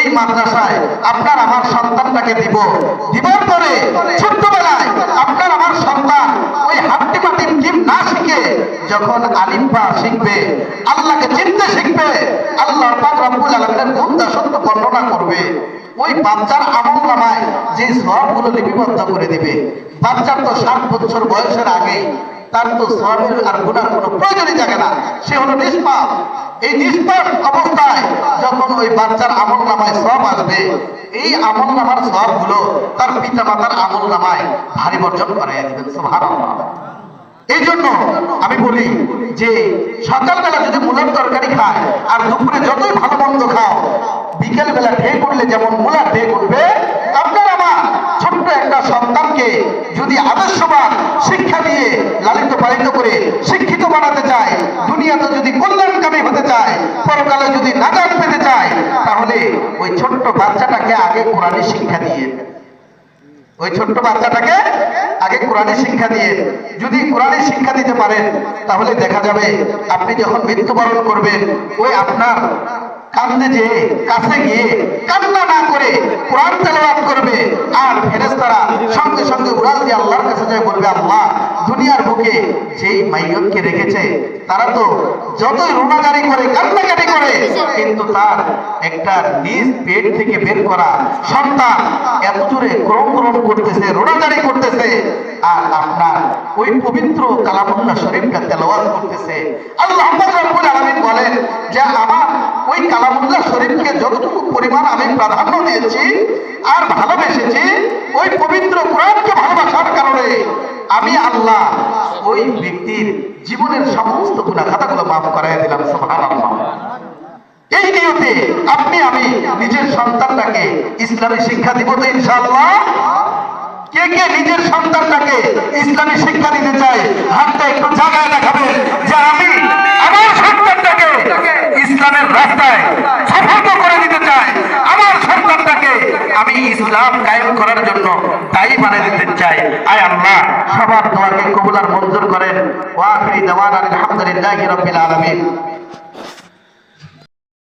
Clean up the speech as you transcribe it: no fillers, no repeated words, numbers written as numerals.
এই মাদ্রাসায় আপনার আমার সন্তানটাকে দিবার পরে ছোট্টবেলায় আপনার আমার সন্তান ওই হাট্টি মাটির জিম না শিখে যখন আলিম বা শিখবে, আল্লাহকে চিনতে শিখবে, আল্লাহ পাক রব্বুল আলামিনের গুণ দাসত্ব বর্ণনা করবে, ওই বাচ্চার আমলনামায় যে সওয়াবগুলো লিপিবদ্ধ করে দিবে। বাচ্চার তো 7 বছর বয়সের আগে তার তো সওয়াবের আর গুনার কোনো প্রয়োজনই থাকে না, সে হলো নিষ্পাপ। এই নিষ্পাপ অবস্থায় যখন ওই বাচ্চার আমলনামায় সওয়াব আসবে, এই আমলনামার সওয়াবগুলো তার পিতা মাতার আমলনামায় ভারী বর্জন করাইয়া দিবেন। সুবহানাল্লাহ। এই জন্য আমি বলি যে সকালবেলা যদি মূলার তরকারি খায় আর দুপুরে যতই ভালো মন্দ খাও, বিকেল বেলা ঢেক উঠলে যেমন মূলার ঢেক উঠবে, আপনার আমার ছোট্ট একটা সন্তানকে যদি আদর্শবান শিক্ষা দিয়ে লালিত পালিত করে শিক্ষিত বানাতে চায়, দুনিয়াতে যদি কল্যাণকামী হতে চায়, পরকালে যদি নাজাত পেতে চায়, তাহলে ওই ছোট্ট বাচ্চাটাকে আগে কোরআনের শিক্ষা দিয়ে, ওই ছোট্ট বাচ্চাটাকে আগে কোরআনের শিক্ষা দিয়ে যদি কোরআনের শিক্ষা দিতে পারেন, তাহলে দেখা যাবে আপনি যখন মৃত্যুবরণ করবেন, ওই আপনার কান্দে যে কাছে গিয়ে কান্না না করে কোরআন তেলাওয়াত করবে, আর ফেরেশতারা সঙ্গে সঙ্গে উড়াল দিয়ে আল্লাহর কাছে যায় বলবে, আল্লাহ দুনিয়ার বুকে যেই মাইয়তকে রেখেছে তারা তো যতই রোনাজারি করে কান্নাকাটি করে, কিন্তু তার একটা নিজ পেট থেকে বের করা সন্তান এত জোরে ক্রম করতেছে, রোনাজারি করতেছে, আর আপনার ওই পবিত্র কালামুল্লাহ শরীফটা তেলাওয়াত করতেছে। আল্লাহ রাব্বুল আলামিন বলেন যে আমার ওই কালামুল্লাহ শরীফকে যতটুকু পরিমাণ আমি প্রাধান্য দিয়েছি আর ভালোবেসেছি, ওই পবিত্র কোরআনকে ভালোবাসার কারণে আমি আল্লাহ ওই ব্যক্তির জীবনের সমস্ত গুনাহ খাতাগুলো মাফ করাইয়া দিলাম। সুবহানাল্লাহ। এই নিয়তে আপনি আমি নিজের সন্তানটাকে ইসলামী শিক্ষা দিব তো ইনশাআল্লাহ। কে কে নিজের সন্তানটাকে ইসলামী শিক্ষা দিতে চায়, হাতটা একটু জায়গায় দেখাবেন যে আমি আমার সন্তানটাকে ইসলামের রাস্তায় সফল করে দিতে চাই, আমার সন্তানটাকে আমি ইসলাম কায়েম করার জন্য দায়ী বানিয়ে দিতে চাই। আয় আল্লাহ সবার দোয়াকে কবুল আর মঞ্জুর করেন। ওয়া আখিরি দাওয়ানা আলহামদুলিল্লাহি রাব্বিল আলামিন।